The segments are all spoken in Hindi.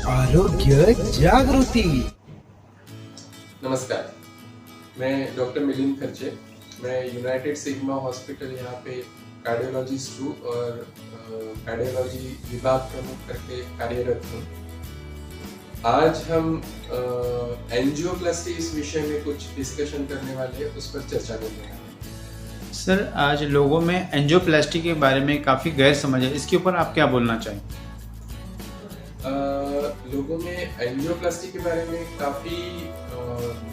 आरोग्य जागृति। नमस्कार, मैं डॉक्टर मिलिंद खर्चे। मैं यूनाइटेड सिग्मा हॉस्पिटल यहाँ पे कार्डियोलॉजिस्ट हूँ और कार्डियोलॉजी विभाग प्रमुख करके कार्यरत हूँ। आज हम एंजियोप्लास्टी इस विषय में कुछ डिस्कशन करने वाले हैं, उस पर चर्चा करने वाले हैं। सर, आज लोगों में एंजियोप्लास्टी के बारे में काफ़ी गैर समझ है, इसके ऊपर आप क्या बोलना चाहेंगे? लोगों में एंजियोप्लास्टी के बारे में काफ़ी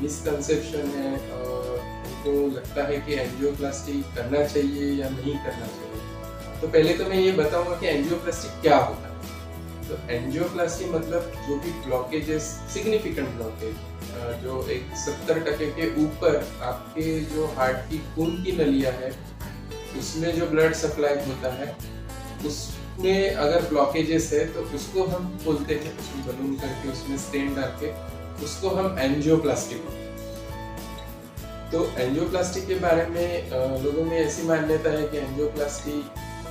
मिसकंसेप्शन है। उनको लगता है कि एंजियोप्लास्टी करना चाहिए या नहीं करना चाहिए। तो पहले तो मैं ये बताऊंगा कि एंजियोप्लास्टी क्या होता है। तो एंजियोप्लास्टी मतलब जो भी ब्लॉकेजेस, सिग्निफिकेंट ब्लॉकेज जो एक 70% के ऊपर आपके जो हार्ट की खून की नलियां है उसमें जो ब्लड सप्लाई होता है उसमें अगर ब्लॉकेजेस है तो उसको हम खोलते हैं, उसमें बलून करके उसमें स्टेन डाल के उसको हम एंजियोप्लास्टी बोलते हैं। तो एंजियोप्लास्टी के बारे में लोगों में ऐसी मान्यता है कि एंजियोप्लास्टी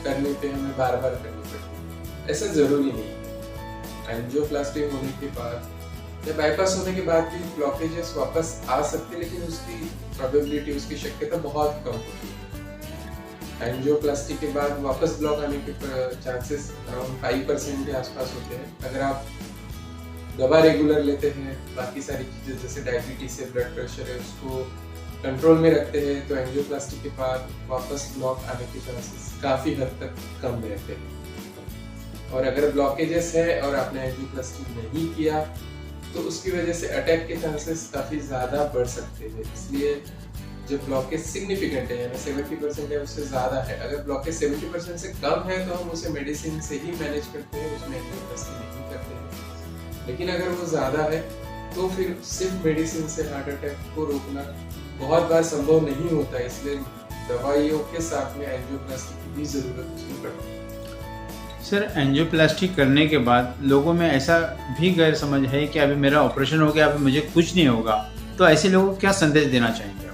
करने पे हमें बार बार करनी पड़ती है। ऐसा जरूरी नहीं है। एंजियोप्लास्टी होने के बाद या बाईपास होने के बाद भी ब्लॉकेजेस वापस आ सकते हैं, लेकिन उसकी प्रोबेबिलिटी, उसकी शक्यता बहुत कम होती है। एंजियोप्लास्टी के बाद वापस ब्लॉक आने के चांसेस अराउंड 5% के आसपास होते हैं। अगर आप दवा रेगुलर लेते हैं, बाकी सारी चीजें जैसे डायबिटीज है, ब्लड प्रेशर है, उसको कंट्रोल में रखते हैं, तो एंजियोप्लास्टी के बाद वापस ब्लॉक आने के चांसेस काफी हद तक कम रहते हैं। और अगर ब्लॉकेजेस है और आपने एंजियोप्लास्टी नहीं किया तो उसकी वजह से अटैक के चांसेस काफी ज्यादा बढ़ सकते हैं। इसलिए जब ब्लॉकेज सिग्निफिकेंट है यानी 70% है, उससे ज्यादा है, अगर ब्लॉकेज 70% से कम है तो हम उसे मेडिसिन से ही मैनेज करते हैं, उसमें एंजियोप्लास्टी नहीं करते हैं। लेकिन अगर वो ज्यादा है तो फिर सिर्फ मेडिसिन से हार्ट अटैक को रोकना बहुत बार संभव नहीं होता है। इसलिए दवाइयों के साथ में एंजियोप्लास्टी की भी जरूरत उसमें पड़ती है। सर, एंजियोप्लास्टी करने के बाद लोगों में ऐसा भी गैर समझ है कि अभी मेरा ऑपरेशन हो गया, अभी मुझे कुछ नहीं होगा, तो ऐसे लोगों को क्या संदेश देना चाहेंगे आप?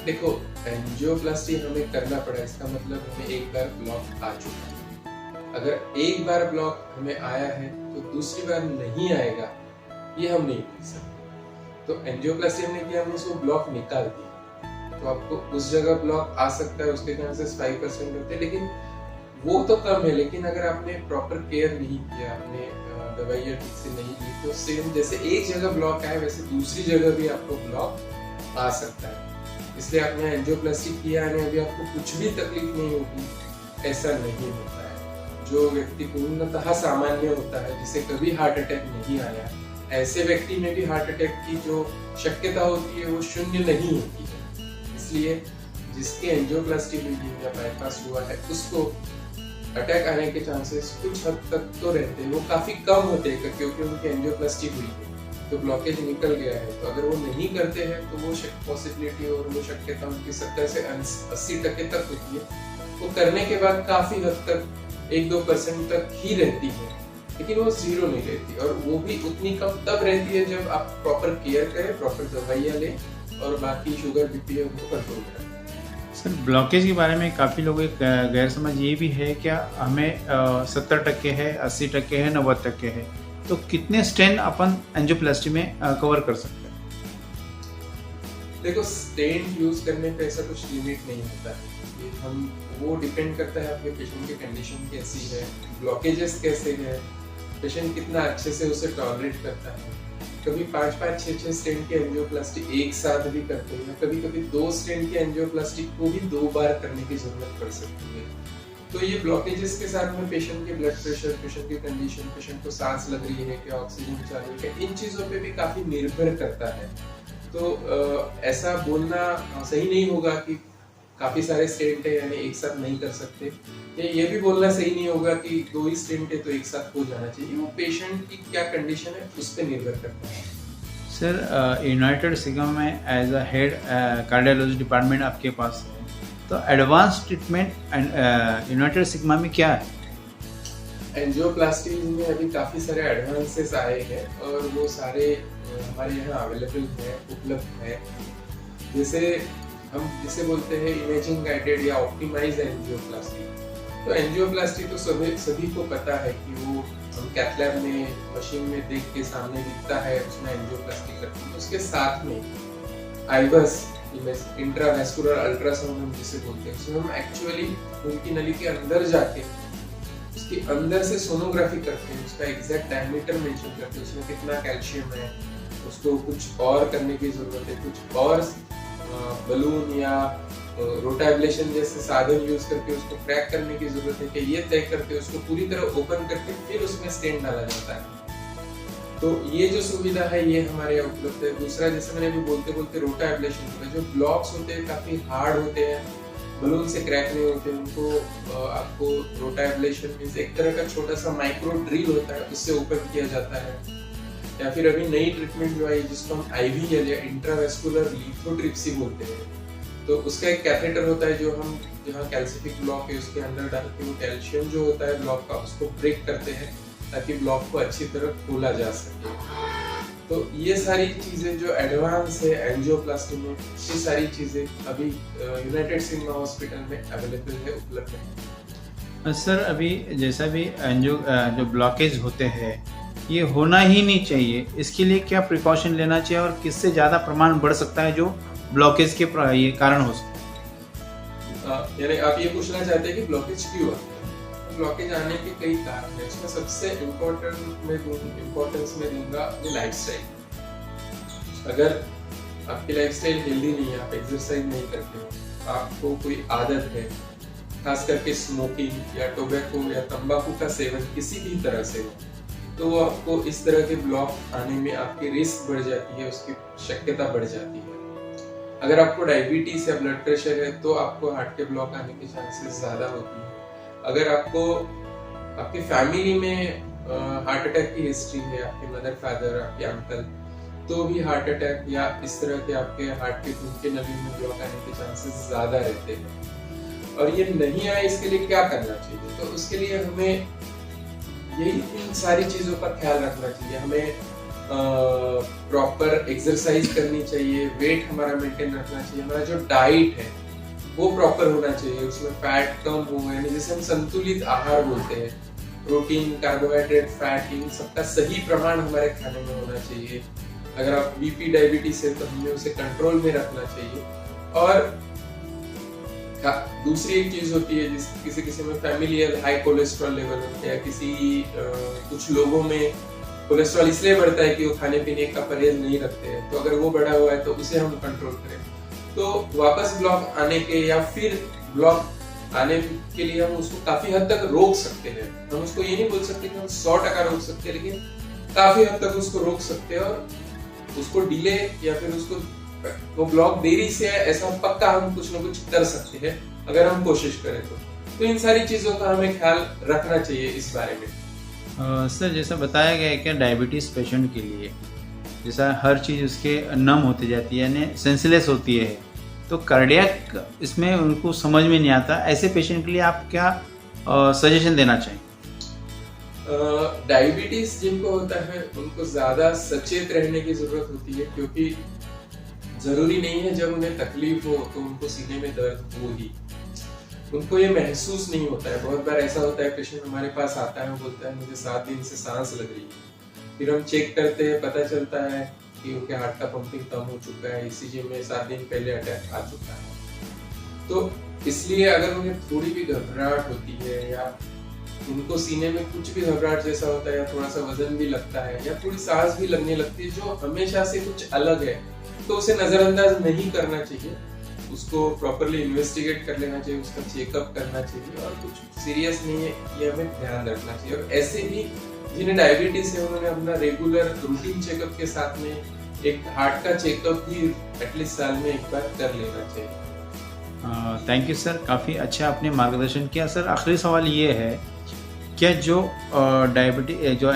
देखो, एंजियोप्लास्टी हमें करना पड़ा, इसका मतलब हमें एक बार ब्लॉक आ चुका है। अगर एक बार ब्लॉक हमें आया है तो दूसरी बार नहीं आएगा, ये हम नहीं बोल सकते। तो एंजियोप्लास्टी हमने किया, हमने उसको ब्लॉक निकाल दिया, तो आपको उस जगह ब्लॉक आ सकता है, उसके चांसेस 5% होते हैं, लेकिन वो तो कम है। लेकिन अगर आपने प्रॉपर केयर नहीं किया, आपने दवाइयाँ ठीक से नहीं ली, तो सेम जैसे एक जगह ब्लॉक आए वैसे दूसरी जगह भी आपको ब्लॉक आ सकता है। इसलिए आपने एंजियोप्लास्टी किया है, अभी आपको कुछ भी तकलीफ नहीं होगी, ऐसा नहीं होता है। जो व्यक्ति पूर्णतः सामान्य होता है, जिसे कभी हार्ट अटैक नहीं आया, ऐसे व्यक्ति में भी हार्ट अटैक की जो शक्यता होती है वो शून्य नहीं होती है। इसलिए जिसकी एंजियोप्लास्टी हुई है या बाईपास हुआ है उसको अटैक आने के चांसेस कुछ हद तक तो रहते हैं, वो काफी कम होते हैं क्योंकि उनकी एंजियोप्लास्टी हुई है तो ब्लॉकेज निकल गया है। तो अगर वो नहीं करते हैं तो वो पॉसिबिलिटी और वो शक्यता उनकी 70 से 80% तक होती है। वो करने के बाद काफी हद तक 1-2% तक ही रहती है, लेकिन वो जीरो नहीं रहती। और वो भी उतनी कम तब रहती है जब आप प्रॉपर केयर करें, प्रॉपर दवाइयाँ लें और बाकी शुगर बीपी उनको कंट्रोल करें। सर, ब्लॉकेज के बारे में काफ़ी लोगों की गैर समझ ये भी है क्या हमें 70% है, 80% है, 90% है, तो कितने स्टेन अपन एंजियोप्लास्टी में कवर कर सकते हैं? देखो, स्टेन यूज करने पे ऐसा कुछ लिमिट नहीं होता है। वो डिपेंड करता है आपके पेशेंट की कंडीशन कैसी है, ब्लॉकेजेस कैसे है, पेशेंट कितना अच्छे से उसे टॉलरेट करता है। कभी 5-5, 6-6 स्टेन की एंजियोप्लास्टी एक साथ भी करते हैं, कभी कभी 2 स्टेन की एंजियोप्लास्टी को भी 2 बार करने की जरूरत पड़ सकती है। तो ये ब्लॉकेजेस के साथ में पेशेंट के ब्लड प्रेशर, पेशेंट की कंडीशन, पेशेंट को सांस लग रही है कि ऑक्सीजन चालू है, इन चीजों पे भी काफी निर्भर करता है। तो ऐसा बोलना सही नहीं होगा कि काफी सारे स्टेंट है यानी एक साथ नहीं कर सकते। ये भी बोलना सही नहीं होगा कि 2 ही स्टेंट है तो एक साथ हो जाना चाहिए। वो पेशेंट की क्या कंडीशन है उस पर निर्भर करता है। सर, यूनाइटेड सिग्मा में as a head cardiology department आपके पास है, तो एडवांस ट्रीटमेंट यूनाइटेड सिग्मा में क्या है? एंजियोप्लास्टी में अभी काफी सारे एडवांसेस आए हैं और वो सारे हमारे यहाँ अवेलेबल है, उपलब्ध है। जैसे हम जिसे बोलते हैं इमेजिंग गाइडेड या ऑप्टिमाइज एंजियोप्लास्टी। तो एंजियोप्लास्टी तो सभी को पता है कि वो हम कैथ लैब में मशीन में देख के सामने दिखता है उसमें एंजियोप्लास्टी करते हैं, उसके साथ में आईबस इंट्रावेस्कुलर अल्ट्रासाउंड हम जिसे बोलते हैं, उसमें हम एक्चुअली उनकी नली के अंदर जाके उसके अंदर से सोनोग्राफी करते हैं, उसका एग्जैक्ट डायमीटर मेंशन करते हैं, उसमें कितना कैल्शियम है, उसको कुछ और करने की जरूरत है, कुछ और बलून या रोटाब्लेशन जैसे साधन यूज करके उसको क्रैक करने की जरूरत है कि ये तय करके उसको पूरी तरह ओपन करके फिर उसमें स्टेन डाला जाता है। तो ये जो सुविधा है ये हमारे यहाँ उपलब्ध है। दूसरा, जैसे मैंने अभी बोलते बोलते रोटाब्लेशन में जो ब्लॉक्स होते हैं काफी हार्ड होते हैं, बलून से क्रैक नहीं होते, उनको आपको रोटाब्लेशन मींस एक तरह का छोटा सा माइक्रो ड्रिल होता है, उससे ओपन किया जाता है। या फिर अभी नई ट्रीटमेंट जो आई जिसको हम आईवीएल या इंट्रावेस्कुलर लिथोट्रिप्सी बोलते हैं, तो उसका एक कैथेटर होता है जो हम जहाँ कैल्सिफिक ब्लॉक है उसके अंदर डाल के वो कैल्शियम जो होता है ब्लॉक का उसको ब्रेक करते हैं ताकि ब्लॉक को अच्छी तरह खोला जा सके। तो ये सारी चीजें जो एडवांस है एंजियोप्लास्टी में, ये सारी चीजें अभी यूनाइटेड सिनेमा हॉस्पिटल में अवेलेबल है, उपलब्ध है। सर अभी जैसा भी एंजियो जो ब्लॉकेज होते हैं ये होना ही नहीं चाहिए, इसके लिए क्या प्रिकॉशन लेना चाहिए और किससे ज़्यादा प्रमाण बढ़ सकता है जो ब्लॉकेज के ये कारण हो सकता है? यानी आप ये पूछना चाहते हैं कि ब्लॉकेज क्यों आता है? ब्लॉकेज आने के कई कारण हैं, इसमें सबसे इम्पोर्टेंस में दूंगा अपनी लाइफस्टाइल। अगर आपकी लाइफस्टाइल हेल्दी नहीं है, आप एक्सरसाइज नहीं करते, आपको कोई आदत है, खास करके स्मोकिंग या टोबैको या तंबाकू का सेवन किसी भी तरह से हो, तो वो आपको इस तरह के ब्लॉक आने में आपकी रिस्क बढ़ जाती है, उसकी शक्यता बढ़ जाती है। अगर आपको डायबिटीज या ब्लड प्रेशर है तो आपको हार्ट के ब्लॉक आने के चांसेस ज्यादा होती है। अगर आपको आपकी फैमिली में हार्ट अटैक की हिस्ट्री है, आपके मदर फादर आपके अंकल, तो भी हार्ट अटैक या इस तरह के आपके हार्ट के खून के नली में ब्लॉक आने के चांसेस ज्यादा रहते हैं। और ये नहीं आए इसके लिए क्या करना चाहिए? तो उसके लिए हमें यही इन सारी चीजों का ख्याल रखना चाहिए। हमें प्रॉपर एक्सरसाइज करनी चाहिए, वेट हमारा मेंटेन रखना चाहिए, हमारा जो डाइट है वो प्रॉपर होना चाहिए, उसमें फैट कम हो, यानी जैसे हम संतुलित आहार बोलते हैं, प्रोटीन, कार्बोहाइड्रेट, फैट, इन सबका सही प्रमाण हमारे खाने में होना चाहिए। अगर आप बीपी डायबिटीज है तो हमें उसे कंट्रोल में रखना चाहिए। और दूसरी एक चीज होती है जिस किसी में फैमिलियल हाई कोलेस्ट्रॉल लेवल होता है, या कुछ लोगों में कोलेस्ट्रॉल इसलिए बढ़ता है कि वो खाने पीने का परहेज नहीं रखते हैं, तो अगर वो बढ़ा हुआ है तो उसे हम कंट्रोल करें तो वापस ब्लॉक आने के या फिर ब्लॉक आने के लिए हम उसको काफी हद तक रोक सकते हैं। हम उसको ये नहीं बोल सकते कि हम 100% रोक सकते हैं, लेकिन काफी हद तक उसको रोक सकते हैं और उसको डिले या फिर उसको वो ब्लॉक देरी से ऐसा पक्का हम कुछ ना कुछ कर सकते हैं अगर हम कोशिश करें तो इन सारी चीजों का हमें ख्याल रखना चाहिए इस बारे में। सर जैसा बताया गया है कि डायबिटीज़ पेशेंट के लिए जैसा हर चीज़ उसके नम होती जाती है यानी सेंसलेस होती है, तो कार्डियक इसमें उनको समझ में नहीं आता, ऐसे पेशेंट के लिए आप क्या सजेशन देना चाहिए? डायबिटीज जिनको होता है उनको ज्यादा सचेत रहने की जरूरत होती है, क्योंकि जरूरी नहीं है जब उन्हें तकलीफ हो तो उनको सीने में दर्द हो ही, उनको ये महसूस नहीं होता है। बहुत बार ऐसा होता है पेशेंट हमारे पास आता है, वो बोलता है मुझे 7 दिन से सांस लग रही है, फिर हम चेक करते हैं, पता चलता है कि उनके हार्ट का पंपिंग कम हो चुका है, ईसीजी में 7 दिन पहले अटैक आ चुका है। तो इसलिए अगर उन्हें थोड़ी भी घबराहट होती है या उनको सीने में कुछ भी घबराहट जैसा होता है या थोड़ा सा वजन भी लगता है या थोड़ी सांस भी लगने लगती है जो हमेशा से कुछ अलग है, तो उसे नजरअंदाज नहीं करना चाहिए, उसको प्रॉपरली इन्वेस्टिगेट कर लेना चाहिए, उसका चेकअप करना चाहिए और कुछ सीरियस नहीं है ये हमें ध्यान रखना चाहिए। और ऐसे भी जिन्हें डायबिटीज है उन्होंने अपना रेगुलर रूटीन चेकअप के साथ में एक हार्ट का चेकअप भी एटलीस्ट साल में एक बार कर लेना चाहिए। थैंक यू सर, काफ़ी अच्छा आपने मार्गदर्शन किया। सर आखिरी सवाल ये है, क्या जो डायबिटीज जो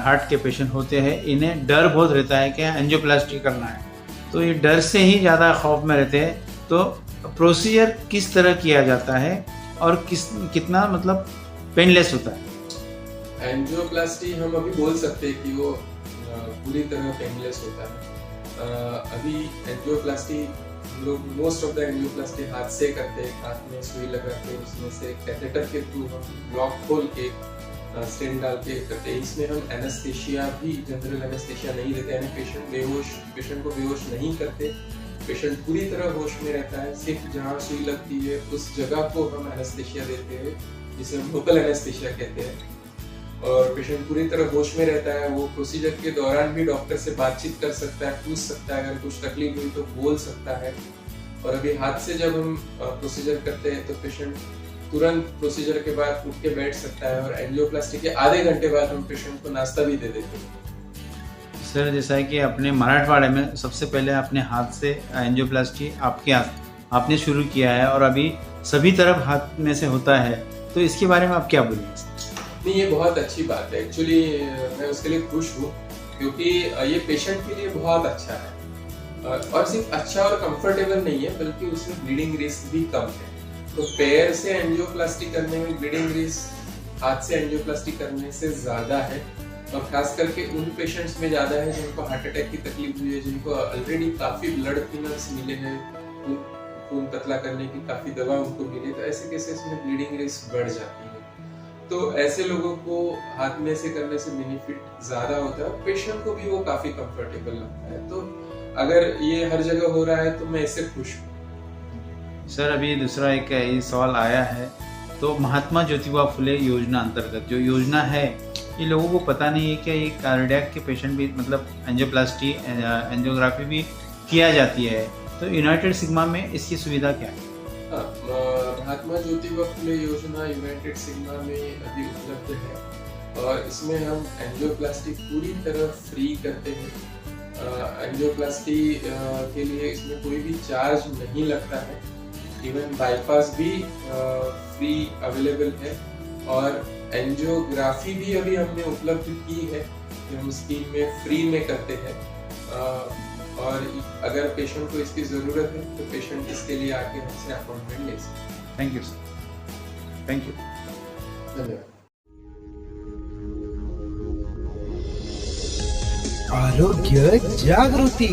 हार्ट के पेशेंट होते हैं इन्हें डर बहुत रहता है कि एंजियोप्लास्टी करना है, तो ये डर से ही ज़्यादा खौफ में रहते हैं, तो प्रोसीजर किस तरह किया जाता है और कितना मतलब पेनलेस होता है? एंजियोप्लास्टी हम अभी बोल सकते हैं कि वो पूरी तरह पेनलेस होता है। अभी एंजियोप्लास्टी लोग मोस्ट ऑफ द एंजियोप्लास्टी हाथ से करते हैं, हाथ में सुई लगा के उसमें से कैथेटर के थ्रू हम ब्लॉक खोल के स्टेंट डाल के करते हैं। इसमें हम एनेस्थेशिया भी, जनरल एनेस्थेशिया नहीं देते, यानी पेशेंट को बेहोश नहीं करते। पेशेंट पूरी तरह होश में रहता है, सिर्फ जहाँ सुई लगती है उस जगह को हम एनेस्थेशिया देते हैं, जिसे हम लोकल एनेस्थेशिया कहते हैं। और पेशेंट पूरी तरह होश में रहता है। वो प्रोसीजर के दौरान भी डॉक्टर से बातचीत कर सकता है, पूछ सकता है, अगर कुछ तकलीफ हुई तो बोल सकता है। और अभी हाथ से जब हम प्रोसीजर करते हैं तो पेशेंट तुरंत प्रोसीजर के बाद उठ के बैठ सकता है। और एंजियोप्लास्टी के आधे घंटे बाद हम पेशेंट को नाश्ता भी दे देते हैं। सर, जैसा है कि अपने मराठवाड़े में सबसे पहले अपने हाथ से एंजियोप्लास्टी आपने शुरू किया है और अभी सभी तरफ हाथ में से होता है, तो इसके बारे में आप क्या बोलेंगे? नहीं, ये बहुत अच्छी बात है। एक्चुअली मैं उसके लिए खुश हूँ, क्योंकि ये पेशेंट के लिए बहुत अच्छा है। और सिर्फ अच्छा और कंफर्टेबल नहीं है, बल्कि उसमें ब्लीडिंग रिस्क भी कम है। तो पैर से एंजियोप्लास्टी करने में ब्लीडिंग रिस्क हाथ से एंजियोप्लास्टी करने से ज्यादा है। और खास करके उन पेशेंट्स में ज्यादा है जिनको हार्ट अटैक की तकलीफ हुई है, जिनको ऑलरेडी काफी ब्लड थिनर्स मिले हैं, खून पतला करने की काफी दवा उनको मिली, तो ऐसे केसेस में ब्लीडिंग रिस्क बढ़ जाती है। तो ऐसे लोगों को हाथ में से करने से बेनिफिट ज्यादा होता है, पेशेंट को भी वो काफी कंफर्टेबल लगता है। तो अगर ये हर जगह हो रहा है तो मैं इससे खुश हूँ। सर, अभी दूसरा एक ये सवाल आया है, तो महात्मा ज्योतिबा फुले योजना अंतर्गत जो योजना है, ये लोगों को पता नहीं है क्या ये कार्डियक के पेशेंट भी, मतलब एंजियोप्लास्टी एंजियोग्राफी भी किया जाती है, तो यूनाइटेड सिग्मा में इसकी सुविधा क्या है? महात्मा ज्योतिबा फुले योजना यूनाइटेड सिग्मा में अभी उपलब्ध है और इसमें हम एंजियोप्लास्टी पूरी तरह फ्री करते हैं। एंजियोप्लास्टी के लिए इसमें कोई भी चार्ज नहीं लगता है। इवन बाईपास भी फ्री अवेलेबल है और एंजियोग्राफी भी अभी हमने उपलब्ध की है, हम स्कीम में फ्री में करते हैं। और अगर पेशेंट को इसकी ज़रूरत है तो पेशेंट इसके लिए आके हमसे अपॉइंटमेंट ले सकते हैं। Thank you sir, thank you, धन्यवाद। आरोग्य जागृति।